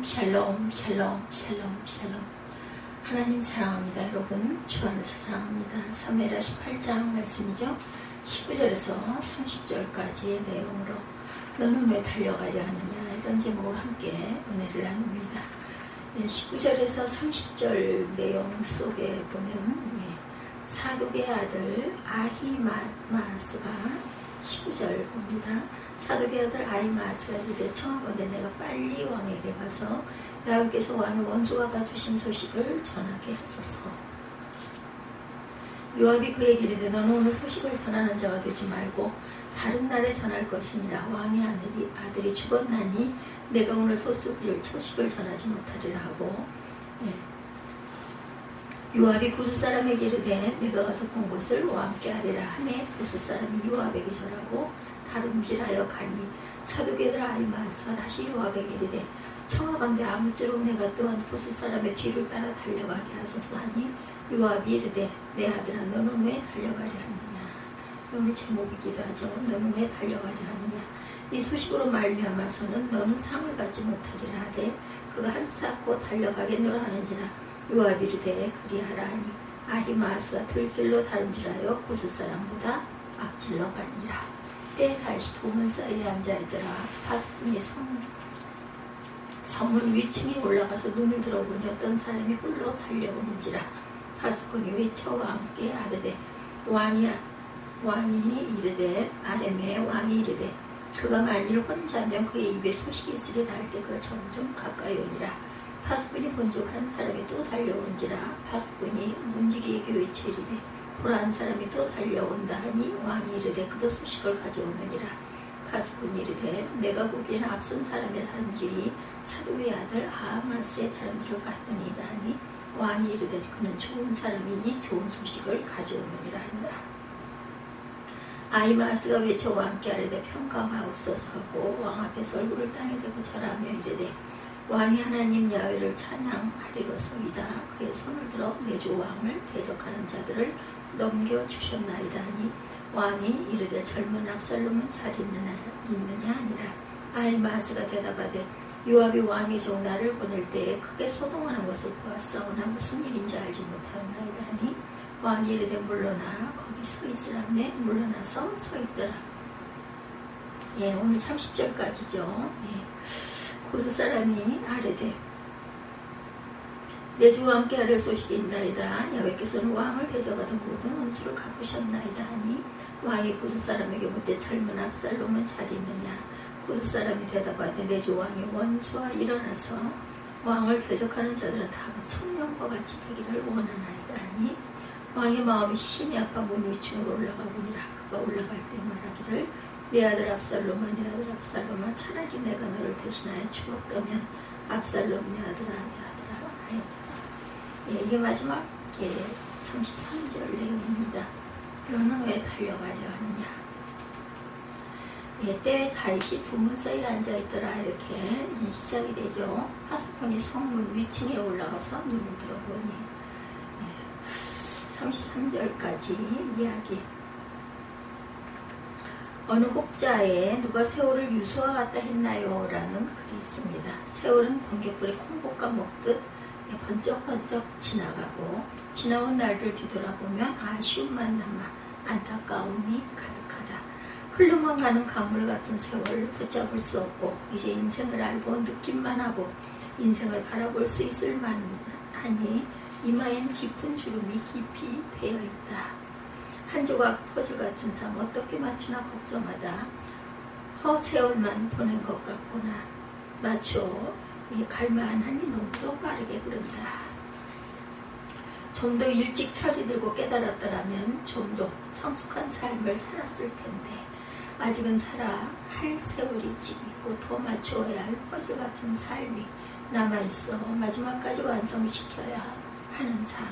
샬롬 샬롬 샬롬 샬롬. 하나님 사랑합니다. 여러분 주 안에서 사랑합니다. 사무엘하 18장 말씀이죠. 19절에서 30절까지의 내용으로 너는 왜 달려가려 하느냐, 이런 제목으로 함께 은혜를 나눕니다. 19절에서 30절 내용 속에 보면 사독의 아들 아히마스가 19절 봅니다. 사독의 아들 아히마스가 이르되 청하건대 내가 빨리 왕에게 가서 야훼께서 왕의 원수가 봐주신 소식을 전하게 하소서. 요압이 그에게 이르되 너는 오늘 소식을 전하는 자가 되지 말고 다른 날에 전할 것이니라. 왕의 아들이 죽었나니 내가 오늘 소식을 전하지 못하리라 하고, 요압이 구스 사람에게 이르되 내가 가서 본 것을 왕과 함께 하리라 하매 구스 사람이 요압에게 절하고 다름질하여 가니 사독의 아들 아히마스가 다시 요압에게 이르되 청하건대 아무쪼록 내가 또한 구스 사람의 뒤를 따라 달려가게 하소서 하니 요압이 이르되 내 아들아 너는 왜 달려가려 하느냐. 오늘 제목이기도 하죠. 너는 왜 달려가려 하느냐. 이 소식으로 말미암아서는 너는 상을 받지 못하리라 하되 그가 한사코 달려가겠노라 하는지라. 요압이 이르되 그리하라 하니 아히마스가 들길로 다름질하여 구스 사람보다 앞질러 가니라. 때에 다시 도문 사이에 앉아있더라. 파수꾼이 성문 위층에 올라가서 눈을 들어보니 어떤 사람이 홀로 달려오는지라. 파수꾼이 외쳐 왕과 함께 아뢰되 왕이 이르되 아뢰매 왕이 이르되 그가 만일 혼자면 그의 입에 소식이 있으리라 할 때 그가 점점 가까이 오니라. 파수꾼이 본즉 한 사람이 또 달려오는지라. 파수꾼이 문지기에게 외쳐 이르되 보라 한 사람이 또 달려온다 하니 왕이 이르되 그도 소식을 가져오느니라. 파수꾼이 이르되 내가 보기에는 앞선 사람의 다름질이 사독의 아들 아히마스의 다름질 같으니이다 하니 왕이 이르되 그는 좋은 사람이니 좋은 소식을 가져오느니라 하니라. 아히마스가 외쳐 왕과 함께 아뢰되 평강하옵소서 하고 왕 앞에서 얼굴을 땅에 대고 절하며 이르되 왕이 하나님 야훼를 찬양하리로소이다. 그의 손을 들어 내 주 왕을 대적하는 자들을 넘겨주셨나이다 하니 왕이 이르되 젊은 압살롬은 잘 있느냐 하니라. 아히마스가 대답하되 요압이 왕의 종 나를 보낼 때에 크게 소동하는 것을 보았사오나 무슨 일인지 알지 못하였나이다 하니 왕이 이르되 물러나 거기 서 있으라매 물러나서 서 있더라. 오늘 30절까지죠. 구스 사람이 아뢰되 내 주와 함께 하릴 소식이 있나이다. 야훼께서는 왕을 대적하던 모든 원수를 갚으셨나이다 하니 왕이 구스 사람에게 묻되 젊은 압살롬은 잘 있느냐. 구스 사람이 대답하되 내 주 왕의 원수와 일어나서 왕을 대적하는 자들은 다 청년과 같이 되기를 원하나이다 하니 왕의 마음이 심히 아파 문 위층으로 올라가 보니라. 그가 올라갈 때 말하기를 내 아들 압살롬아 내 아들 압살롬아 차라리 내가 너를 대신하여 죽었다면 압살롬 내 아들아 하였더라. 이게 마지막 33절 내용입니다. 너는 왜 달려가려 하느냐. 때에 다윗이 두문 사이에 앉아있더라. 이렇게 시작이 되죠. 파수꾼이 성문 위층에 올라가서 눈을 들어보니 33절까지 이야기. 어느 혹자에 누가 세월을 유수와 같다 했나요? 라는 글이 있습니다. 세월은 번갯불에 콩볶아 먹듯 번쩍번쩍 지나가고 지나온 날들 뒤돌아보면 아쉬움만 남아 안타까움이 가득하다. 흘러만 가는 강물 같은 세월을 붙잡을 수 없고 이제 인생을 알고 느낌만 하고 인생을 바라볼 수 있을 만하니 이마엔 깊은 주름이 깊이 배어있다. 한 조각 퍼즐 같은 삶 어떻게 맞추나 걱정하다. 허세월만 보낸 것 같구나. 마초 갈만하니 너무도 빠르게 흐른다. 좀 더 일찍 철이 들고 깨달았더라면 좀 더 성숙한 삶을 살았을 텐데 아직은 살아 할 세월이 있고 더 맞추어야 할 퍼즐 같은 삶이 남아있어 마지막까지 완성시켜야 하는 삶.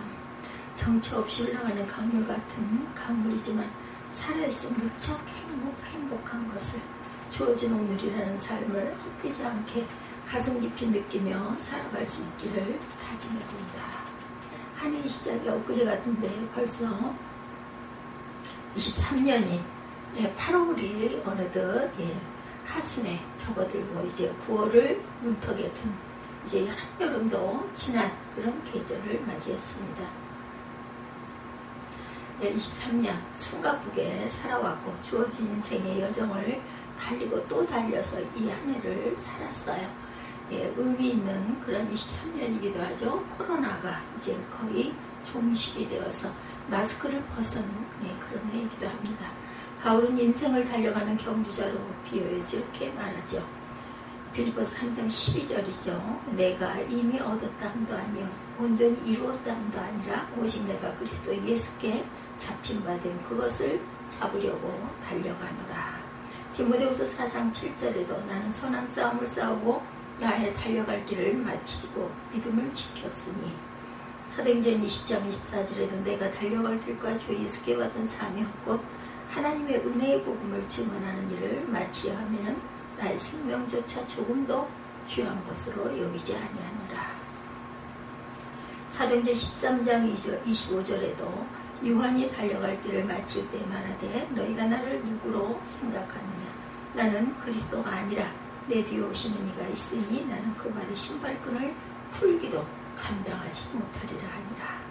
정처 없이 흘러가는 강물 같은 강물이지만 살아있으면 무척 행복한 것을 주어진 오늘이라는 삶을 헛되지 않게 가슴 깊이 느끼며 살아갈 수 있기를 다짐해본다. 한 해의 시작이 엊그제 같은데 벌써 23년이 8월이 어느덧 하순에 접어들고 이제 9월을 문턱에 둔 이제 한여름도 지난 그런 계절을 맞이했습니다. 23년 숨가쁘게 살아왔고 주어진 인생의 여정을 달리고 또 달려서 이 한 해를 살았어요. 의미 있는 그런 23년이기도 하죠. 코로나가 이제 거의 종식이 되어서 마스크를 벗은 그런 해이기도 합니다. 바울은 인생을 달려가는 경주자로 비유해서 이렇게 말하죠. 빌립보서 3장 12절이죠. 내가 이미 얻었다함도 아니요 온전히 이루었다함도 아니라 오직 내가 그리스도 예수께 잡힌 바 된 그것을 잡으려고 달려가노라. 디모데후서 4장 7절에도 나는 선한 싸움을 싸우고 나의 달려갈 길을 마치고 믿음을 지켰으니. 사도행전 20장 24절에도 내가 달려갈 길과 주 예수께 받은 사명 곧 하나님의 은혜의 복음을 증언하는 일을 마치려 하면은 나의 생명조차 조금도 귀한 것으로 여기지 아니하노라. 사도행전 13장 25절에도 요한이 달려갈 길을 마칠 때 말하되 너희가 나를 누구로 생각하느냐. 나는 그리스도가 아니라 내 뒤에 오시는 이가 있으니 나는 그 발의 신발끈을 풀기도 감당하지 못하리라 하니라.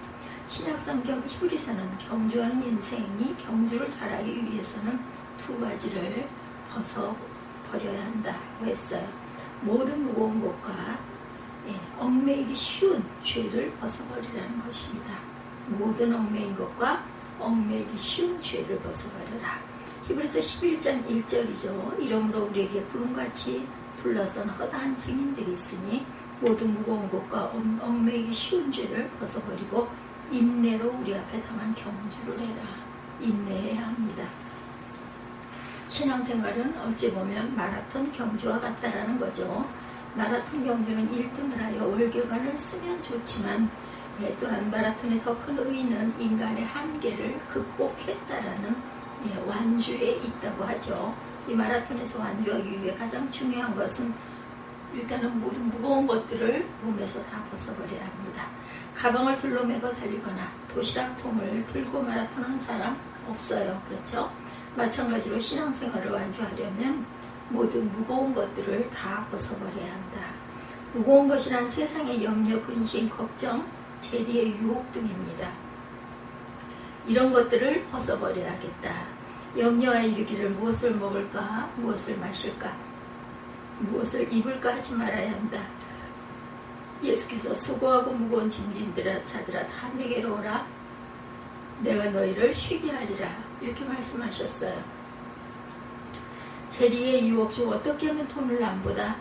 신약성경 히브리서는 경주하는 인생이 경주를 잘하기 위해서는 두 가지를 벗어버려야 한다고 했어요. 모든 무거운 것과 얽매이기 쉬운 죄를 벗어버리라는 것입니다. 모든 얽매인 것과 얽매이기 쉬운 죄를 벗어버려라. 히브리서 11장 1절이죠. 이러므로 우리에게 구름같이 둘러선 허다한 증인들이 있으니 모든 무거운 것과 얽매이기 쉬운 죄를 벗어버리고 인내로 우리 앞에 당한 경주를 해라. 인내해야 합니다. 신앙생활은 어찌 보면 마라톤 경주와 같다라는 거죠. 마라톤 경주는 1등을 하여 월계관을 쓰면 좋지만 또한 마라톤에서 큰 의의는 인간의 한계를 극복했다라는 완주에 있다고 하죠. 이 마라톤에서 완주하기 위해 가장 중요한 것은 일단은 모든 무거운 것들을 몸에서 다 벗어버려야 합니다. 가방을 둘러매고 달리거나 도시락통을 들고 마라톤하는 사람 없어요. 그렇죠? 마찬가지로 신앙생활을 완주하려면 모든 무거운 것들을 다 벗어버려야 한다. 무거운 것이란 세상의 염려, 근심, 걱정, 재리의 유혹 등입니다. 이런 것들을 벗어버려야겠다. 염려에 이르기를 무엇을 먹을까, 무엇을 마실까, 무엇을 입을까 하지 말아야 한다. 예수께서 수고하고 무거운 짐진들아 자들아 다 내게로 오라. 내가 너희를 쉬게 하리라. 이렇게 말씀하셨어요. 재리의 유혹 중 어떻게 하면 돈을 남보다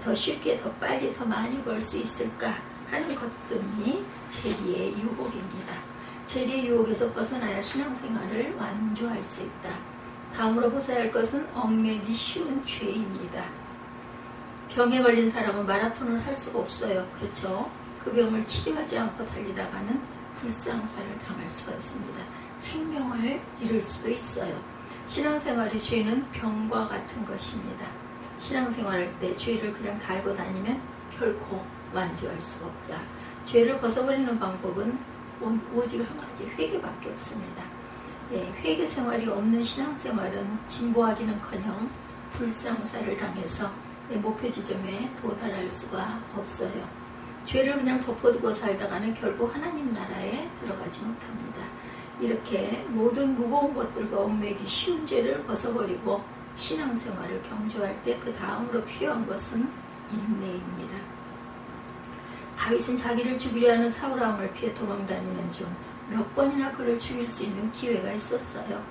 더 쉽게, 더 빨리, 더 많이 벌 수 있을까 하는 것들이 재리의 유혹입니다. 재리의 유혹에서 벗어나야 신앙생활을 완주할 수 있다. 다음으로 벗어야 할 것은 얽매기 쉬운 죄입니다. 병에 걸린 사람은 마라톤을 할 수가 없어요. 그렇죠? 그 병을 치료하지 않고 달리다가는 불상사를 당할 수가 있습니다. 생명을 잃을 수도 있어요. 신앙생활의 죄는 병과 같은 것입니다. 신앙생활할 때 죄를 그냥 달고 다니면 결코 완주할 수가 없다. 죄를 벗어버리는 방법은 오직 한 가지, 회개밖에 없습니다. 회개 생활이 없는 신앙생활은 진보하기는커녕 불상사를 당해서 목표 지점에 도달할 수가 없어요. 죄를 그냥 덮어두고 살다가는 결국 하나님 나라에 들어가지 못합니다. 이렇게 모든 무거운 것들과 얽매기 쉬운 죄를 벗어버리고 신앙생활을 경주할 때 그 다음으로 필요한 것은 인내입니다. 다윗은 자기를 죽이려 하는 사울 왕을 피해 도망다니는 중 몇 번이나 그를 죽일 수 있는 기회가 있었어요.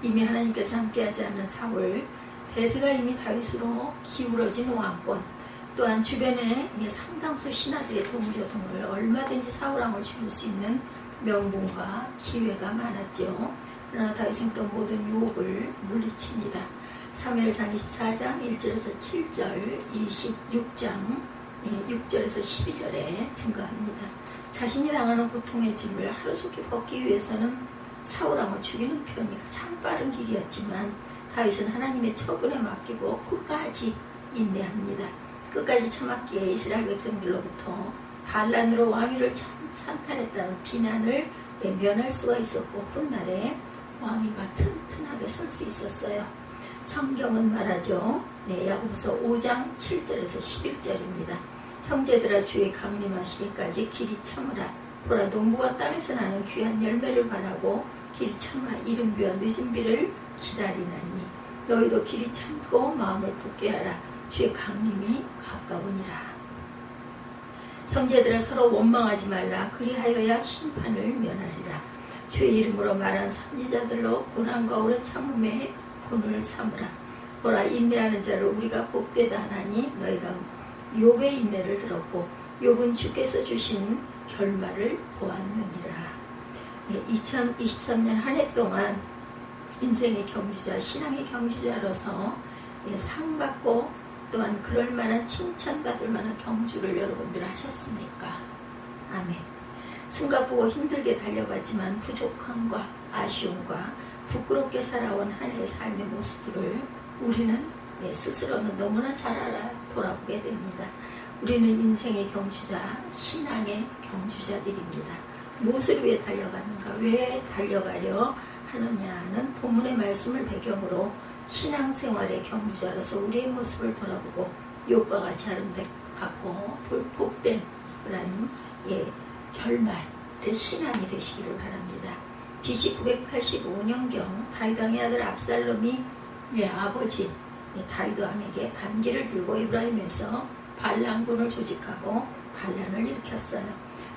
이미 하나님께서 함께하지 않는 사울, 대세가 이미 다윗으로 기울어진 왕권, 또한 주변에 상당수 신하들의 동조 등을 얼마든지 사울 왕을 죽일 수 있는 명분과 기회가 많았죠. 그러나 다윗은 그런 모든 유혹을 물리칩니다. 사무엘상 24장 1절에서 7절, 26장 6절에서 12절에 증거합니다. 자신이 당하는 고통의 짐을 하루속히 벗기 위해서는 사울왕을 죽이는 편이 가장 빠른 길이었지만 다윗은 하나님의 처분에 맡기고 끝까지 인내합니다. 끝까지 참았기에 이스라엘 백성들로부터 반란으로 왕위를 찬탈했다는 비난을 면할 수가 있었고 훗날에 왕위가 튼튼하게 설 수 있었어요. 성경은 말하죠. 야고보서 5장 7절에서 11절입니다. 형제들아 주의 강림하시기까지 길이 참으라. 보라 농부가 땅에서 나는 귀한 열매를 바라고 길이 참아 이른 비와 늦은 비를 기다리나니 너희도 길이 참고 마음을 굳게 하라. 주의 강림이 가까우니라. 형제들아 서로 원망하지 말라. 그리하여야 심판을 면하리라. 주의 이름으로 말한 선지자들로 고난과 오래 참음에 본을 삼으라. 보라 인내하는 자를 우리가 복되다 하나니 너희가 욥의 인내를 들었고 욥은 주께서 주신 결말을 보았느니라. 2023년 한 해 동안 인생의 경주자, 신앙의 경주자로서 상 받고 또한 그럴 만한 칭찬받을 만한 경주를 여러분들 하셨습니까? 아멘. 숨가쁘고 힘들게 달려갔지만 부족함과 아쉬움과 부끄럽게 살아온 한 해의 삶의 모습들을 우리는 스스로는 너무나 잘 알아 돌아보게 됩니다. 우리는 인생의 경주자, 신앙의 경주자들입니다. 무엇을 위해 달려가는가? 왜 달려가려 하느냐는 본문의 말씀을 배경으로 신앙생활의 경주자로서 우리의 모습을 돌아보고 욥과 같이 아름답고 복된 그런 결말의 신앙이 되시기를 바랍니다. BC 985년경 다윗 왕의 아들 압살롬이 아버지 다윗 왕에게 반기를 들고 에브라임에서 반란군을 조직하고 반란을 일으켰어요.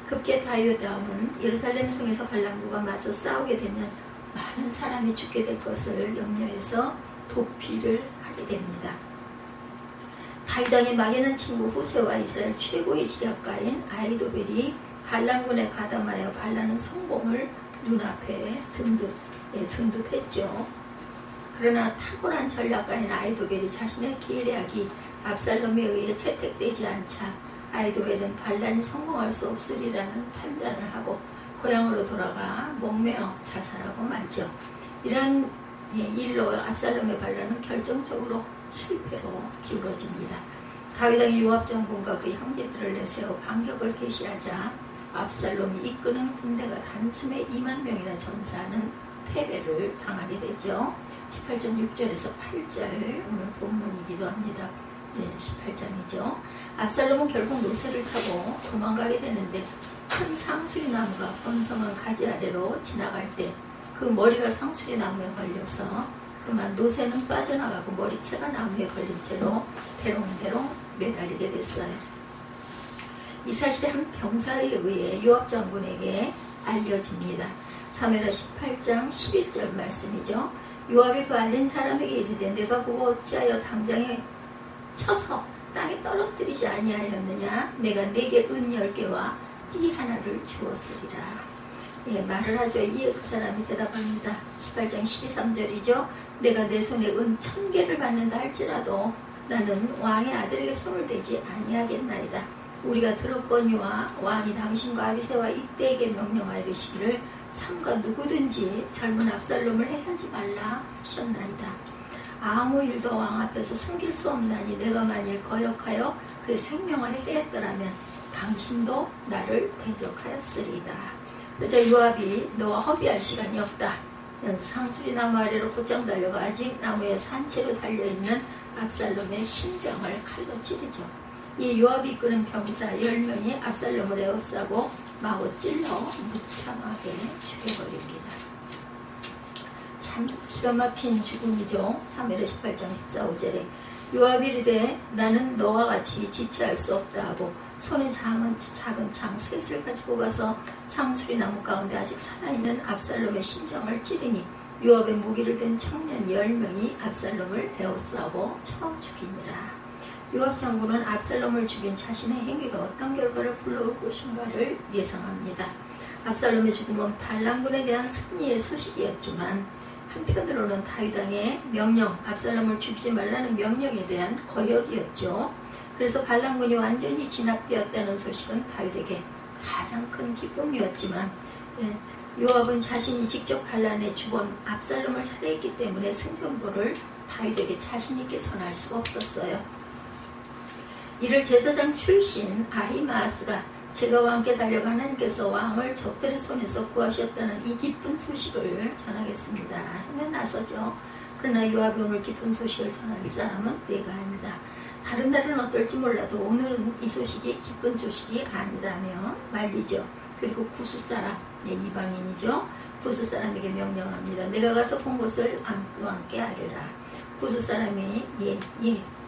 급기야 다윗 왕은 예루살렘 성에서 반란군과 맞서 싸우게 되면 많은 사람이 죽게 될 것을 염려해서 도피를 하게 됩니다. 다윗 왕의 막연한 친구 후세와 이스라엘 최고의 지략가인 아히도벨이 반란군에 가담하여 반란은 성공을 눈앞에 든듯했죠. 그러나 탁월한 전략가인 아히도벨이 자신의 계략이 압살롬에 의해 채택되지 않자 아히도벨은 반란이 성공할 수 없으리라는 판단을 하고 고향으로 돌아가 목매어 자살하고 말죠. 이러한 일로 압살롬의 반란은 결정적으로 실패로 기울어집니다. 다윗 왕이 요압 장군과 그 형제들을 내세워 반격을 개시하자 압살롬이 이끄는 군대가 단숨에 2만 명이나 전사하는 패배를 당하게 되죠. 18장 6절에서 8절 오늘 본문이기도 합니다. 18장이죠. 압살롬은 결국 노새를 타고 도망가게 되는데 큰 상수리 나무가 번성한 가지 아래로 지나갈 때 그 머리가 상수리 나무에 걸려서 그만 노새는 빠져나가고 머리채가 나무에 걸린 채로 대롱대롱 매달리게 됐어요. 이 사실이 한 병사에 의해 요압 장군에게 알려집니다. 사무엘하 18장 11절 말씀이죠. 요압이 그 알린 사람에게 이르되 내가 보고 어찌하여 당장에 쳐서 땅에 떨어뜨리지 아니하였느냐. 내가 내게 은 10개와 띠 하나를 주었으리라. 말을 하죠. 이에 그 사람이 대답합니다. 18장 12~13절이죠. 내가 내 손에 은 1000개를 받는다 할지라도 나는 왕의 아들에게 손을 대지 아니하겠나이다. 우리가 들었거니와 왕이 당신과 아비새와 이때에게 명령하여 이르시기를 삼가 누구든지 젊은 압살롬을 해하지 말라 하셨나이다. 아무 일도 왕 앞에서 숨길 수 없나니 내가 만일 거역하여 그의 생명을 해했더라면 당신도 나를 대적하였으리다. 그래서 요압이 너와 허비할 시간이 없다. 상수리 나무 아래로 곧장 달려가 아직 나무에 산채로 달려있는 압살롬의 심장을 칼로 찌르죠. 이 요압이 이끄는 병사 10명이 압살롬을 에워싸고 마구 찔러 무참하게 죽여버립니다. 참 기가 막힌 죽음이죠. 사무엘하 18장 14~15절에 요압이 이르되 나는 너와 같이 지체할 수 없다 하고 손에 작은 창 셋을 가지고 가서 상수리 나무 가운데 아직 살아있는 압살롬의 심장을 찌르니 요압의 무기를 든 청년 10명이 압살롬을 에워싸고 쳐 죽이니라. 요압 장군은 압살롬을 죽인 자신의 행위가 어떤 결과를 불러올 것인가를 예상합니다. 압살롬의 죽음은 반란군에 대한 승리의 소식이었지만 한편으로는 다윗 왕의 명령, 압살롬을 죽이지 말라는 명령에 대한 거역이었죠. 그래서 반란군이 완전히 진압되었다는 소식은 다윗에게 가장 큰 기쁨이었지만 요압은 자신이 직접 반란에 죽은 압살롬을 살해했기 때문에 승전보를 다윗에게 자신있게 전할 수가 없었어요. 이를 제사장 출신 아히마아스가 제가 왕께 달려가 하나님께서 왕을 적들의 손에서 구하셨다는 이 기쁜 소식을 전하겠습니다 하며 나서죠. 그러나 요압이 오늘 기쁜 소식을 전할 사람은 내가 아니다. 다른 날은 어떨지 몰라도 오늘은 이 소식이 기쁜 소식이 아니다며 말리죠. 그리고 구스 사람, 이방인이죠. 구스 사람에게 명령합니다. 내가 가서 본 것을 왕께 아뢰라. 구스 사람이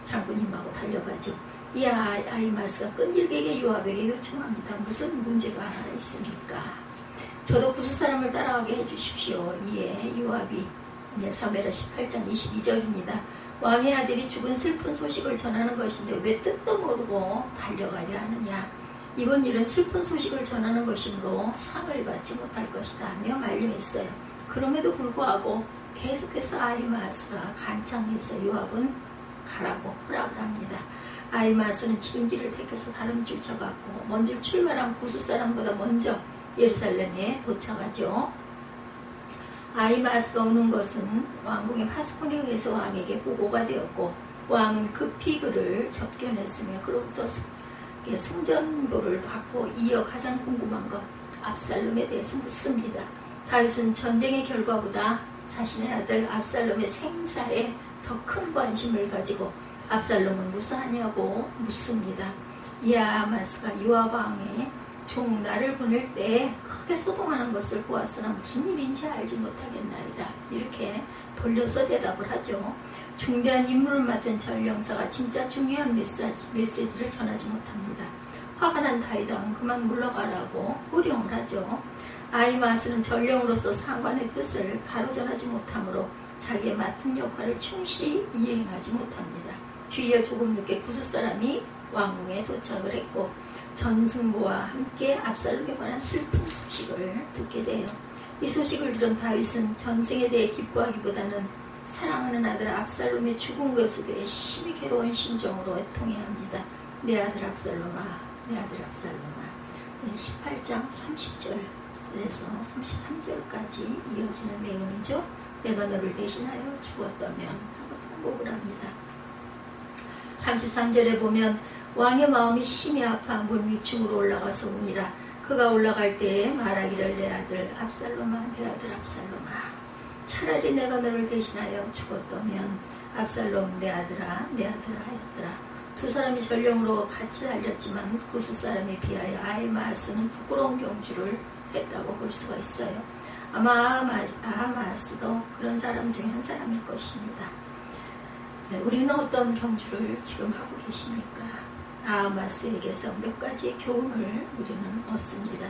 장군님하고 달려가죠. 이 아히마스가 끈질기게 요압에게 요청합니다. 무슨 문제가 있습니까? 저도 구스 사람을 따라가게 해주십시오. 이에 요압이 사무엘하 18장 22절입니다. 왕의 아들이 죽은 슬픈 소식을 전하는 것인데 왜 뜻도 모르고 달려가려 하느냐. 이번 일은 슬픈 소식을 전하는 것이므로 상을 받지 못할 것이다 하며 만류했어요. 그럼에도 불구하고 계속해서 아히마스가 간청해서 요압은 가라고 허락을 합니다. 아히마스는 지름길을 택해서 다른 길 쳐갔고 먼저 출발한 구스 사람보다 먼저 예루살렘에 도착하죠. 아히마스가 오는 것은 왕궁의 파수꾼에 의해서 왕에게 보고가 되었고 왕은 급히 그를 접견했으며 그로부터 승전보를 받고 이어 가장 궁금한 것 압살롬에 대해서 묻습니다. 다윗은 전쟁의 결과보다 자신의 아들 압살롬의 생사에 더 큰 관심을 가지고 압살롬은 무사하냐고 묻습니다. 이 아히마스가 요압 왕의 종 나를 보낼 때 크게 소동하는 것을 보았으나 무슨 일인지 알지 못하겠나이다. 이렇게 돌려서 대답을 하죠. 중대한 임무를 맡은 전령사가 진짜 중요한 메시지를 전하지 못합니다. 화가 난 다윗은 그만 물러가라고 호령을 하죠. 아히마스는 전령으로서 상관의 뜻을 바로 전하지 못하므로 자기의 맡은 역할을 충실히 이행하지 못합니다. 뒤이어 조금 늦게 구스 사람이 왕궁에 도착을 했고 전승보와 함께 압살롬에 관한 슬픈 소식을 듣게 돼요. 이 소식을 들은 다윗은 전승에 대해 기뻐하기보다는 사랑하는 아들 압살롬의 죽은 것에 대해 심히 괴로운 심정으로 애통해야 합니다. 내 아들 압살롬아, 내 아들 압살롬아. 18장 30절에서 33절까지 이어지는 내용이죠. 내가 너를 대신하여 죽었다면 하고 통곡을 합니다. 33절에 보면 왕의 마음이 심히 아파 문 위층으로 올라가서 우니라. 그가 올라갈 때에 말하기를 내 아들 압살롬아, 내 아들 압살롬아. 차라리 내가 너를 대신하여 죽었다면 압살롬 내 아들아, 내 아들아 하였더라. 두 사람이 전령으로 같이 달렸지만 구스 사람에 비하여 아히마스는 부끄러운 경주를 했다고 볼 수가 있어요. 아마 아히마스도 그런 사람 중에 한 사람일 것입니다. 우리는 어떤 경주를 지금 하고 계십니까? 아히마스에게서 몇 가지의 교훈을 우리는 얻습니다.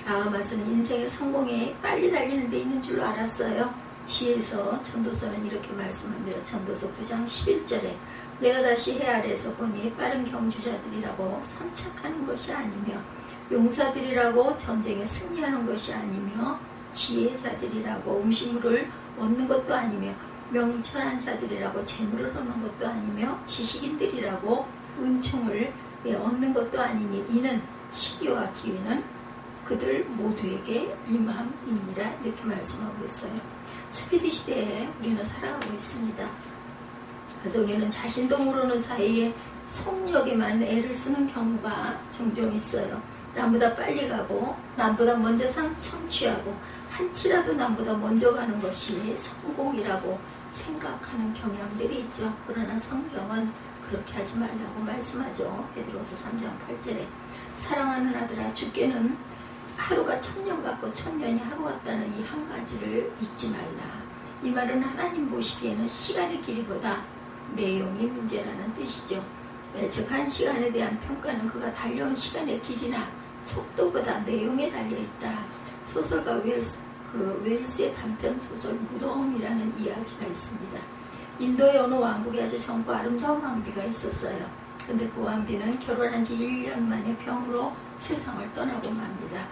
아히마스는 인생의 성공에 빨리 달리는 데 있는 줄로 알았어요. 지혜서 전도서는 이렇게 말씀합니다. 전도서 9장 11절에 내가 다시 해 아래에서 보니 빠른 경주자들이라고 선착하는 것이 아니며 용사들이라고 전쟁에 승리하는 것이 아니며 지혜자들이라고 음식물을 얻는 것도 아니며 명철한 자들이라고 재물을 얻는 것도 아니며 지식인들이라고 은총을 얻는 것도 아니니 이는 시기와 기회는 그들 모두에게 임함이니라. 이렇게 말씀하고 있어요. 스피드 시대에 우리는 살아가고 있습니다. 그래서 우리는 자신도 모르는 사이에 속력에만 애를 쓰는 경우가 종종 있어요. 남보다 빨리 가고 남보다 먼저 성취하고 한치라도 남보다 먼저 가는 것이 성공이라고 생각하는 경향들이 있죠. 그러나 성경은 그렇게 하지 말라고 말씀하죠. 베드로서 3장 8절에 사랑하는 아들아 주께는 하루가 1000년 같고 1000년이 하루 같다는 이 한 가지를 잊지 말라. 이 말은 하나님 보시기에는 시간의 길이보다 내용이 문제라는 뜻이죠. 즉 한 시간에 대한 평가는 그가 달려온 시간의 길이나 속도보다 내용에 달려있다. 소설가 웰스의 단편 소설 무덤이라는 이야기가 있습니다. 인도의 어느 왕국에 아주 젊고 아름다운 왕비가 있었어요. 근데 그 왕비는 결혼한 지 1년 만에 병으로 세상을 떠나고 맙니다.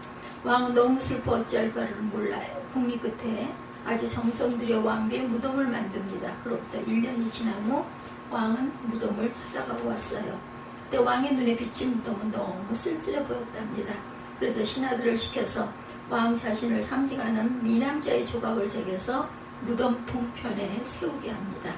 왕은 너무 슬퍼 어찌할 바를 몰라요. 국리 끝에 아주 정성 들여 왕비의 무덤을 만듭니다. 그로부터 1년이 지난 후 왕은 무덤을 찾아가고 왔어요. 그때 왕의 눈에 비친 무덤은 너무 쓸쓸해 보였답니다. 그래서 신하들을 시켜서 왕 자신을 상징하는 미남자의 조각을 새겨서 무덤 동편에 세우게 합니다.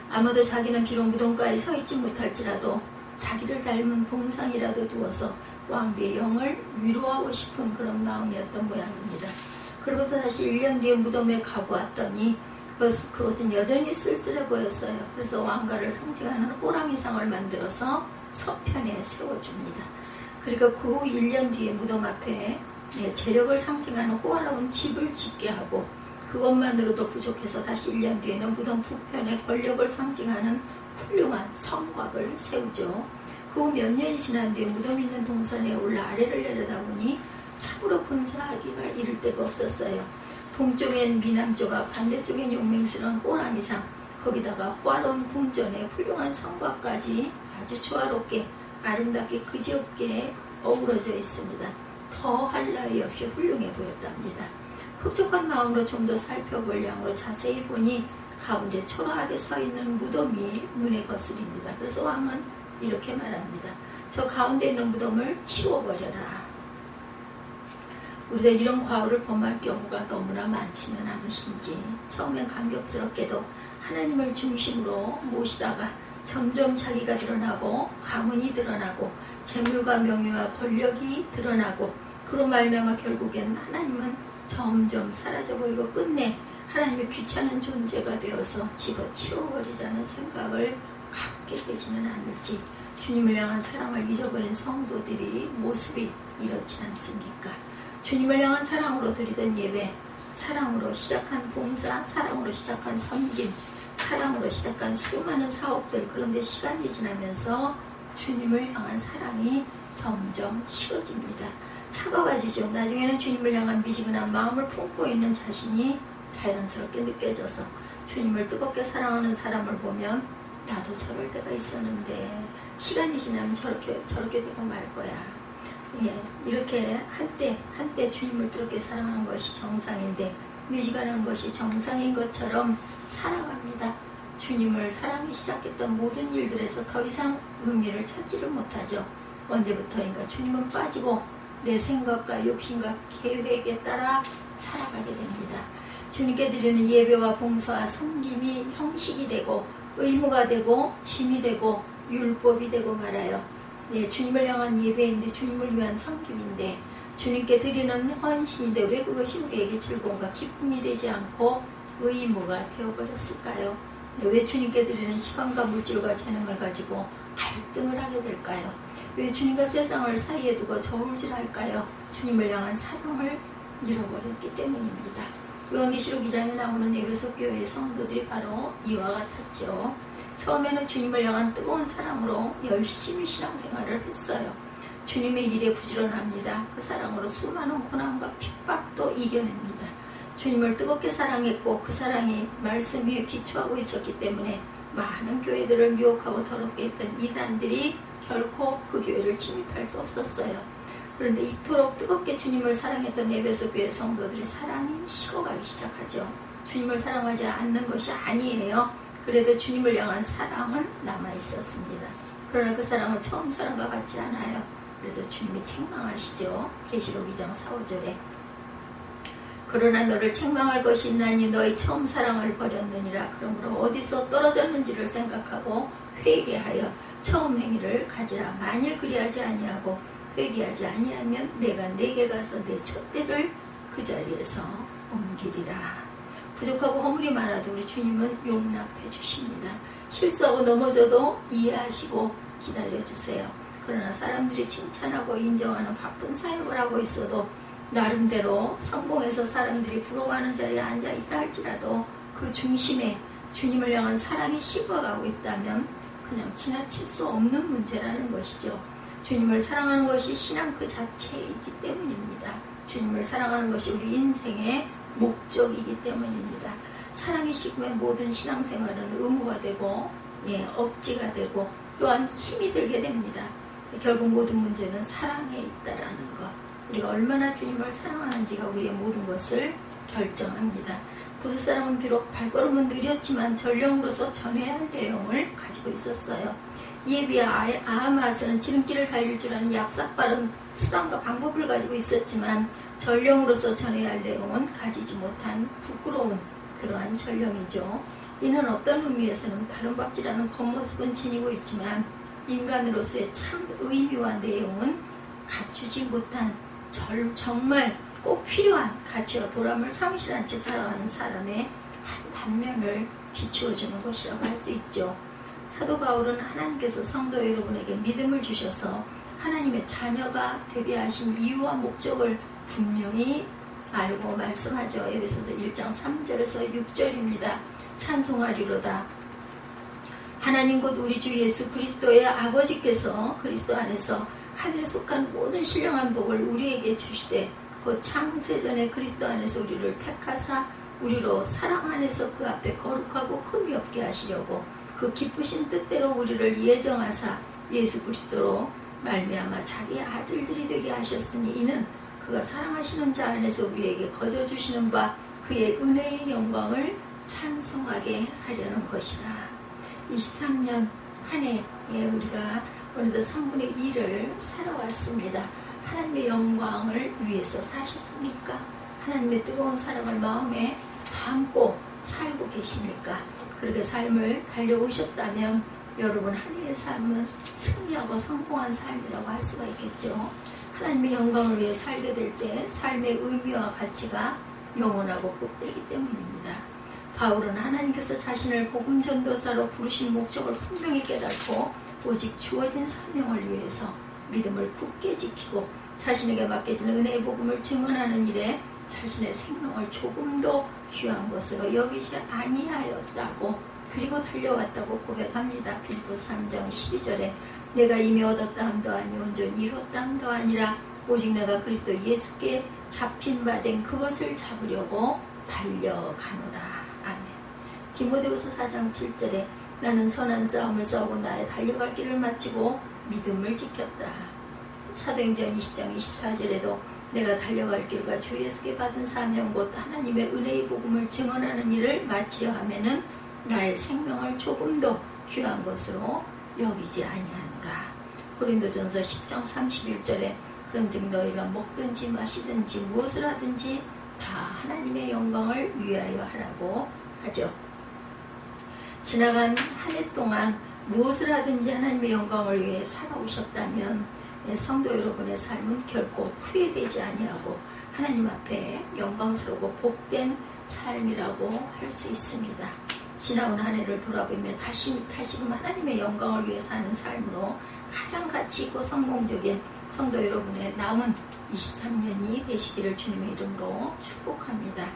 아무도 자기는 비록 무덤가에 서 있지 못할지라도 자기를 닮은 동상이라도 두어서 왕비의 영을 위로하고 싶은 그런 마음이었던 모양입니다. 그러고서 다시 1년 뒤에 무덤에 가보았더니 그것은 여전히 쓸쓸해 보였어요. 그래서 왕가를 상징하는 호랑이상을 만들어서 서편에 세워줍니다. 그리고 그 후 1년 뒤에 무덤 앞에 재력을 상징하는 호화로운 집을 짓게 하고, 그것만으로도 부족해서 다시 1년 뒤에는 무덤 북편에 권력을 상징하는 훌륭한 성곽을 세우죠. 그 후 몇 년이 지난 뒤에 무덤이 있는 동산에 올라 아래를 내려다보니 참으로 근사하기가 이를 데가 없었어요. 동쪽엔 미남조가, 반대쪽엔 용맹스러운 호랑이상, 거기다가 호화로운 궁전에 훌륭한 성곽까지 아주 조화롭게 아름답게 그지없게 어우러져 있습니다. 더 할 나위 없이 훌륭해 보였답니다. 흡족한 마음으로 좀 더 살펴볼 양으로 자세히 보니 가운데 초라하게 서 있는 무덤이 눈에 거슬립니다. 그래서 왕은 이렇게 말합니다. 저 가운데 있는 무덤을 치워버려라. 우리가 이런 과오를 범할 경우가 너무나 많지는 않으신지, 처음엔 감격스럽게도 하나님을 중심으로 모시다가 점점 자기가 드러나고 가문이 드러나고 재물과 명예와 권력이 드러나고, 그로 말미암아 결국엔 하나님은 점점 사라져버리고 끝내 하나님의 귀찮은 존재가 되어서 집어치워버리자는 생각을 갖게 되지는 않을지, 주님을 향한 사랑을 잊어버린 성도들이 모습이 이렇지 않습니까? 주님을 향한 사랑으로 드리던 예배, 사랑으로 시작한 봉사, 사랑으로 시작한 섬김, 사랑으로 시작한 수많은 사업들, 그런데 시간이 지나면서 주님을 향한 사랑이 점점 식어집니다. 차가워지죠. 나중에는 주님을 향한 미지근한 마음을 품고 있는 자신이 자연스럽게 느껴져서 주님을 뜨겁게 사랑하는 사람을 보면 나도 저럴 때가 있었는데 시간이 지나면 저렇게 되고 말 거야. 이렇게 한때 주님을 뜨겁게 사랑하는 것이 정상인데 미지근한 것이 정상인 것처럼 살아갑니다. 주님을 사랑이 시작했던 모든 일들에서 더 이상 의미를 찾지를 못하죠. 언제부터인가 주님은 빠지고 내 생각과 욕심과 계획에 따라 살아가게 됩니다. 주님께 드리는 예배와 봉사와 섬김이 형식이 되고 의무가 되고 짐이 되고 율법이 되고 말아요. 주님을 향한 예배인데, 주님을 위한 섬김인데, 주님께 드리는 헌신인데 왜 그것이 우리에게 즐거움과 기쁨이 되지 않고 의무가 되어버렸을까요? 왜 주님께 드리는 시간과 물질과 재능을 가지고 갈등을 하게 될까요? 왜 주님과 세상을 사이에 두고 저울질할까요? 주님을 향한 사랑을 잃어버렸기 때문입니다. 요한계시록 2장에 나오는 에베소 교회의 성도들이 바로 이와 같았죠. 처음에는 주님을 향한 뜨거운 사랑으로 열심히 신앙생활을 했어요. 주님의 일에 부지런합니다. 그 사랑으로 수많은 고난과 핍박도 이겨냅니다. 주님을 뜨겁게 사랑했고 그 사랑이 말씀 위에 기초하고 있었기 때문에 많은 교회들을 미혹하고 더럽게 했던 이단들이 결코 그 교회를 침입할 수 없었어요. 그런데 이토록 뜨겁게 주님을 사랑했던 에베소 교회 성도들의 사랑이 식어가기 시작하죠. 주님을 사랑하지 않는 것이 아니에요. 그래도 주님을 향한 사랑은 남아있었습니다. 그러나 그 사랑은 처음 사랑과 같지 않아요. 그래서 주님이 책망하시죠. 계시록 2장 4, 5절에 그러나 너를 책망할 것이 있나니 너희 처음 사랑을 버렸느니라. 그러므로 어디서 떨어졌는지를 생각하고 회개하여 처음 행위를 가지라. 만일 그리하지 아니하고 회개하지 아니하면 내가 내게 가서 내 촛대를 그 자리에서 옮기리라. 부족하고 허물이 많아도 우리 주님은 용납해 주십니다. 실수하고 넘어져도 이해하시고 기다려주세요. 그러나 사람들이 칭찬하고 인정하는 바쁜 사역을 하고 있어도 나름대로 성공해서 사람들이 부러워하는 자리에 앉아있다 할지라도 그 중심에 주님을 향한 사랑이 식어가고 있다면 그냥 지나칠 수 없는 문제라는 것이죠. 주님을 사랑하는 것이 신앙 그 자체이기 때문입니다. 주님을 사랑하는 것이 우리 인생의 목적이기 때문입니다. 사랑이 식으면 모든 신앙생활은 의무가 되고 억지가 되고 또한 힘이 들게 됩니다. 결국 모든 문제는 사랑에 있다라는 것. 우리가 얼마나 주님을 사랑하는지가 우리의 모든 것을 결정합니다. 구스 사람은 비록 발걸음은 느렸지만 전령으로서 전해야 할 내용을 가지고 있었어요. 이에 비해 아하마스는 지름길을 달릴 줄 아는 약삭빠른 수단과 방법을 가지고 있었지만 전령으로서 전해야 할 내용은 가지지 못한 부끄러운 그러한 전령이죠. 이는 어떤 의미에서는 바른박질하는 겉모습은 지니고 있지만 인간으로서의 참 의미와 내용은 갖추지 못한 정말 꼭 필요한 가치와 보람을 상실한 채 살아가는 사람의 한 반면을 비추어 주는 것이라고 할 수 있죠. 사도 바울은 하나님께서 성도 여러분에게 믿음을 주셔서 하나님의 자녀가 되게 하신 이유와 목적을 분명히 알고 말씀하죠. 에베소서 1장 3절에서 6절입니다. 찬송하리로다. 하나님 곧 우리 주 예수 그리스도의 아버지께서 그리스도 안에서 하늘에 속한 모든 신령한 복을 우리에게 주시되 곧 창세전에 그리스도 안에서 우리를 택하사 우리로 사랑 안에서 그 앞에 거룩하고 흠이 없게 하시려고 그 기쁘신 뜻대로 우리를 예정하사 예수 그리스도로 말미암아 자기 아들들이 되게 하셨으니 이는 그가 사랑하시는 자 안에서 우리에게 거저 주시는 바 그의 은혜의 영광을 찬송하게 하려는 것이라. 23년 한 해에 우리가 오늘도 3분의 1을 살아왔습니다. 하나님의 영광을 위해서 사셨습니까? 하나님의 뜨거운 사랑을 마음에 담고 살고 계십니까? 그렇게 삶을 달려오셨다면 여러분 한 해의 삶은 승리하고 성공한 삶이라고 할 수가 있겠죠. 하나님의 영광을 위해 살게 될 때 삶의 의미와 가치가 영원하고 복되기 때문입니다. 바울은 하나님께서 자신을 복음 전도사로 부르신 목적을 분명히 깨닫고 오직 주어진 사명을 위해서 믿음을 굳게 지키고 자신에게 맡겨진 은혜의 복음을 증언하는 일에 자신의 생명을 조금도 귀한 것으로 여기지 아니하였다고 그리고 달려왔다고 고백합니다. 빌립보 3장 12절에 내가 이미 얻었다 함도 아니 온전히 이뤘다 함도 아니라 오직 내가 그리스도 예수께 잡힌 바 된 그것을 잡으려고 달려가노라. 아멘. 디모데후서 4장 7절에 나는 선한 싸움을 싸우고 나의 달려갈 길을 마치고 믿음을 지켰다. 사도행전 20장 24절에도 내가 달려갈 길과 주 예수께 받은 사명 곧 하나님의 은혜의 복음을 증언하는 일을 마치려 하면은 나의 생명을 조금도 귀한 것으로 여기지 아니하노라. 고린도전서 10장 31절에 그런즉 너희가 먹든지 마시든지 무엇을 하든지 다 하나님의 영광을 위하여 하라고 하죠. 지나간 한 해 동안 무엇을 하든지 하나님의 영광을 위해 살아오셨다면 성도 여러분의 삶은 결코 후회되지 아니하고 하나님 앞에 영광스럽고 복된 삶이라고 할 수 있습니다. 지나온 한 해를 돌아보며 다시금 하나님의 영광을 위해 사는 삶으로 가장 가치 있고 성공적인 성도 여러분의 남은 23년이 되시기를 주님의 이름으로 축복합니다.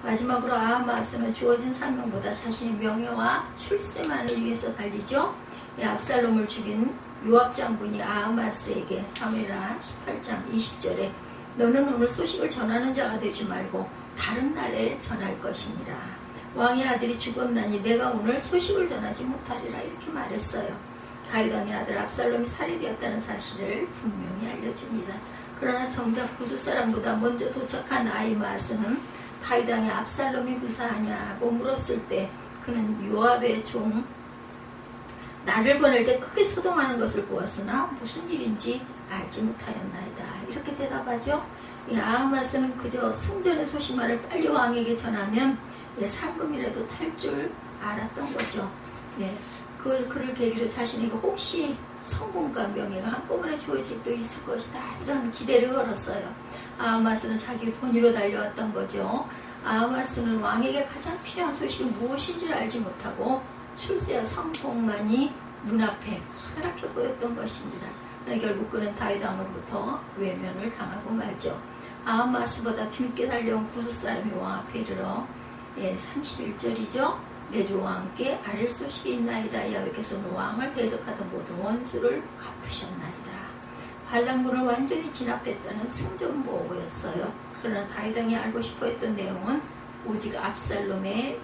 마지막으로 아하마스는 주어진 사명보다 자신의 명예와 출세만을 위해서 달리죠. 압살롬을 죽인 요압 장군이 아하마스에게 사무엘하 18장 20절에 너는 오늘 소식을 전하는 자가 되지 말고 다른 날에 전할 것이니라. 왕의 아들이 죽었나니 내가 오늘 소식을 전하지 못하리라 이렇게 말했어요. 다윗 왕의 아들 압살롬이 살해되었다는 사실을 분명히 알려줍니다. 그러나 정작 구스 사람보다 먼저 도착한 아히마아스는 다윗 왕의 압살롬이 무사하냐고 물었을 때 그는 요압의 종 나를 보낼 때 크게 소동하는 것을 보았으나 무슨 일인지 알지 못하였나이다 이렇게 대답하죠. 아하마스는 그저 승전의 소식만을 빨리 왕에게 전하면 상금이라도 탈 줄 알았던 거죠. 그를 계기로 자신에게 혹시 성공과 명예가 한꺼번에 주어질 수도 있을 것이다 이런 기대를 걸었어요. 아하마스는 자기 본위로 달려왔던 거죠. 아하마스는 왕에게 가장 필요한 소식이 무엇인지를 알지 못하고 출세와 성공만이 눈앞에 커다랗게 보였던 것입니다. 그러나 결국 그는 다윗 왕으로부터 외면을 당하고 말죠. 아하마스보다 뒤늦게 달려온 구스 사람이 왕 앞에 이르러 31절이죠. 내 주 왕께 아랠 소식이 있나이다. 여호와께서는 왕을 대적하던 모든 원수를 갚으셨나이다. 반란군을 완전히 진압했다는 승전보고였어요. 그러나 다윗 왕이 알고 싶어했던 내용은 오직 압살롬의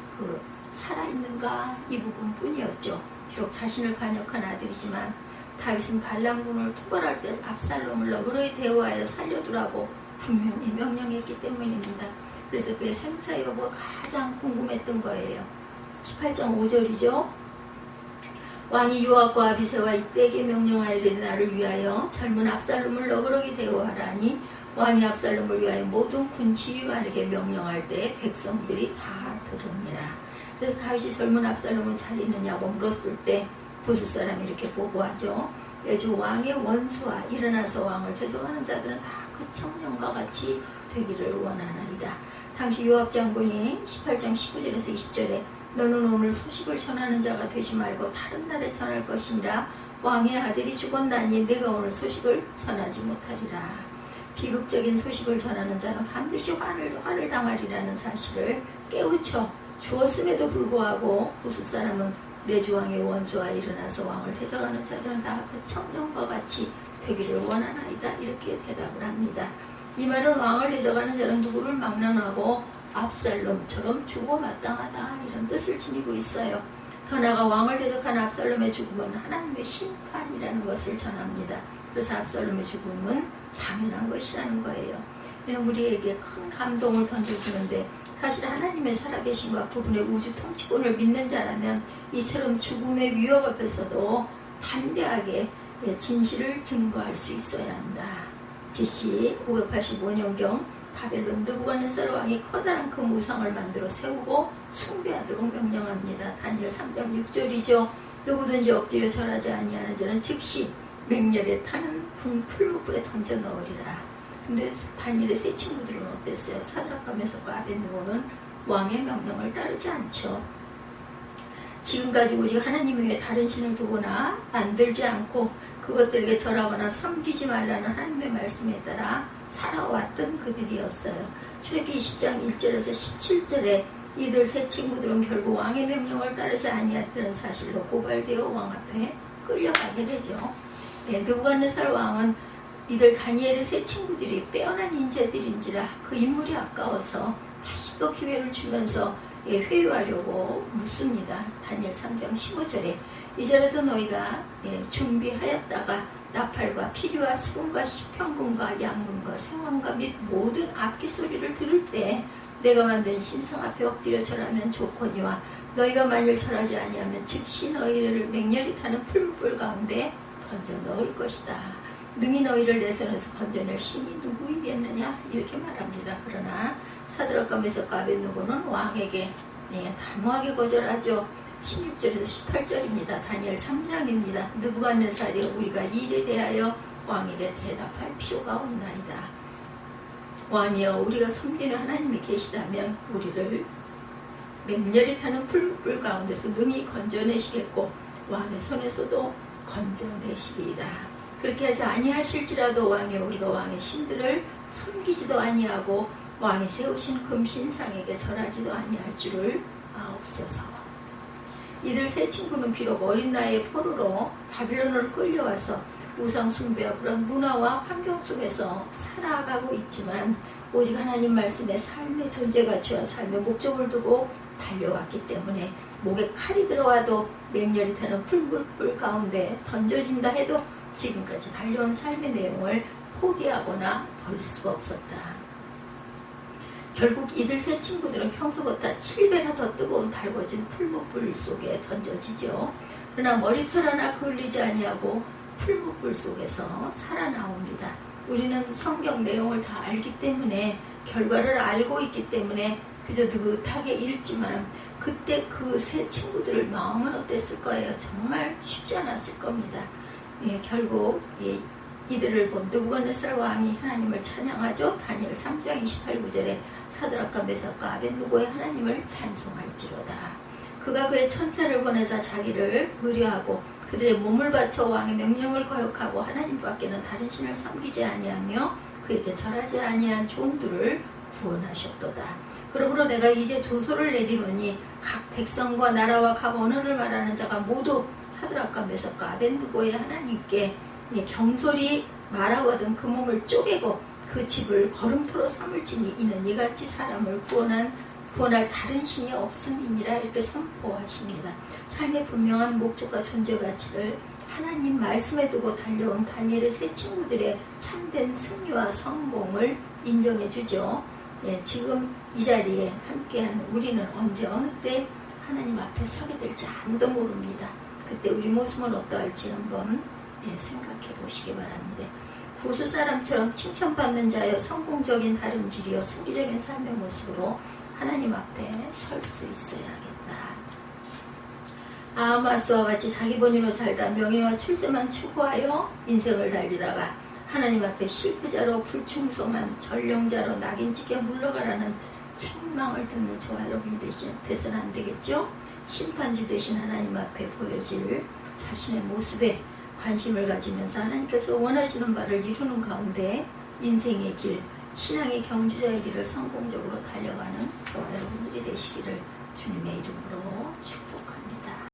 살아있는가 이 부분뿐이었죠. 비록 자신을 반역한 아들이지만 다윗은 반란군을 토벌할 때 압살롬을 너그러이 대우하여 살려두라고 분명히 명령했기 때문입니다. 그래서 그의 생사 여부가 가장 궁금했던 거예요. 18장 5절이죠. 왕이 요압과 아비새와 이때에게 명령하이르되 나를 위하여 젊은 압살롬을 너그러이 대우하라니 왕이 압살롬을 위하여 모든 군 지휘관에게 명령할 때 백성들이 다 들으니라. 그래서 다윗이 젊은 압살롬을 잘 있느냐고 물었을 때 구스 사람이 이렇게 보고하죠. 주 왕의 원수와 일어나서 왕을 대적하는 자들은 다 그 청년과 같이 되기를 원하나이다. 당시 요압 장군이 18장 19절에서 20절에 너는 오늘 소식을 전하는 자가 되지 말고 다른 날에 전할 것이니라. 왕의 아들이 죽었나니 내가 오늘 소식을 전하지 못하리라. 비극적인 소식을 전하는 자는 반드시 화를 당하리라는 사실을 깨우쳐 주었음에도 불구하고 우스 사람은 내 주왕의 원수와 일어나서 왕을 대적하는 자들은 다 그 청년과 같이 되기를 원하나이다. 이렇게 대답을 합니다. 이 말은 왕을 대적하는 자는 누구를 막론하고 압살롬처럼 죽어 마땅하다 이런 뜻을 지니고 있어요. 더 나아가 왕을 대적한 압살롬의 죽음은 하나님의 심판이라는 것을 전합니다. 그래서 압살롬의 죽음은 당연한 것이라는 거예요. 이는 우리에게 큰 감동을 던져주는데 사실 하나님의 살아계심과 그분의 우주 통치권을 믿는 자라면 이처럼 죽음의 위협 앞에서도 담대하게 진실을 증거할 수 있어야 한다. BC 585년경 바벨론 느부갓네살 왕이 커다란 그 무상을 만들어 세우고 숭배하도록 명령합니다. 다니엘 3장 6절이죠. 누구든지 엎드려 절하지 아니하는 자는 즉시 맹렬에 타는 풀무불에 던져 넣으리라. 근데 다니엘의 세 친구들은 어땠어요? 사드락과 메삭과 아벳느고는 왕의 명령을 따르지 않죠. 지금까지 오직 하나님 외에 다른 신을 두거나 만들지 않고 그것들에게 절하거나 섬기지 말라는 하나님의 말씀에 따라 살아왔던 그들이었어요. 출애굽기 20장 1절에서 17절에 이들 세 친구들은 결국 왕의 명령을 따르지 아니했다는 사실로 고발되어 왕 앞에 끌려가게 되죠. 느부갓네살 왕은 이들 다니엘의 세 친구들이 빼어난 인재들인지라 그 인물이 아까워서 다시 또 기회를 주면서 회유하려고 묻습니다. 다니엘 3장 15절에 이전에도 너희가 준비하였다가 나팔과 피리와 수금과 시편금과 양금과 생황과 및 모든 악기 소리를 들을 때 내가 만든 신성 앞에 엎드려 절하면 좋거니와 너희가 만일 절하지 아니하면 즉시 너희를 맹렬히 타는 풀무불 가운데 던져 넣을 것이다. 능히 너희를 내 손에서 건져낼 신이 누구이겠느냐 이렇게 말합니다. 그러나 사드락과 메삭과 아벳느고는 왕에게 단호하게 거절하죠. 16절에서 18절입니다. 다니엘 3장입니다. 느부갓네살이 우리가 이 일에 대하여 왕에게 대답할 필요가 없나이다. 왕이여 우리가 섬기는 하나님이 계시다면 우리를 맹렬히 타는 풀무불 가운데서 능히 건져내시겠고 왕의 손에서도 건져내시리이다. 그렇게 하지 아니하실지라도 왕이여 우리가 왕의 신들을 섬기지도 아니하고 왕이 세우신 금신상에게 절하지도 아니할 줄을 아옵소서. 이들 세 친구는 비록 어린 나이에 포로로 바빌론으로 끌려와서 우상 숭배와 그런 문화와 환경 속에서 살아가고 있지만 오직 하나님 말씀에 삶의 존재 가치와 삶의 목적을 두고 달려왔기 때문에 목에 칼이 들어와도 맹렬히 타는 풀무불 가운데 던져진다 해도 지금까지 달려온 삶의 내용을 포기하거나 버릴 수가 없었다. 결국 이들 세 친구들은 평소보다 7배나 더 뜨거운 달궈진 풀무불 속에 던져지죠. 그러나 머리털 하나 그을리지 아니하고 풀무불 속에서 살아나옵니다. 우리는 성경 내용을 다 알기 때문에 결과를 알고 있기 때문에 그저 느긋하게 읽지만 그때 그 세 친구들의 마음은 어땠을 거예요? 정말 쉽지 않았을 겁니다. 결국 이들을 본 느부갓네살 왕이 하나님을 찬양하죠. 다니엘 3장 28구절에 사드락과 메삭과 아벳느고의 하나님을 찬송할지로다. 그가 그의 천사를 보내사 자기를 의뢰하고 그들의 몸을 바쳐 왕의 명령을 거역하고 하나님밖에는 다른 신을 섬기지 아니하며 그에게 절하지 아니한 종들을 구원하셨도다. 그러므로 내가 이제 조소를 내리노니 각 백성과 나라와 각 언어를 말하는 자가 모두 사드락과 메삭과 아벳느고의 하나님께 경솔히 말하거든 그 몸을 쪼개고 그 집을 걸음토로 삼을지니 이는 이같이 사람을 구원할 다른 신이 없음이니라 이렇게 선포하십니다. 삶의 분명한 목적과 존재 가치를 하나님 말씀에 두고 달려온 다니엘의 세 친구들의 참된 승리와 성공을 인정해 주죠. 지금 이 자리에 함께한 우리는 언제 어느 때 하나님 앞에 서게 될지 아무도 모릅니다. 그때 우리 모습은 어떠할지 한번 생각해 보시기 바랍니다. 구수 사람처럼 칭찬받는 자여 성공적인 다름질이여 승리적인 삶의 모습으로 하나님 앞에 설 수 있어야겠다. 아하마스와 같이 자기 본위로 살다 명예와 출세만 추구하여 인생을 달리다가 하나님 앞에 실패자로 불충성한 전령자로 낙인찍게 물러가라는 책망을 듣는 저와 여러분이 되서는 안 되겠죠? 심판주 되신 하나님 앞에 보여질 자신의 모습에 관심을 가지면서 하나님께서 원하시는 바를 이루는 가운데 인생의 길, 신앙의 경주자의 길을 성공적으로 달려가는 저와 여러분들이 되시기를 주님의 이름으로 축복합니다.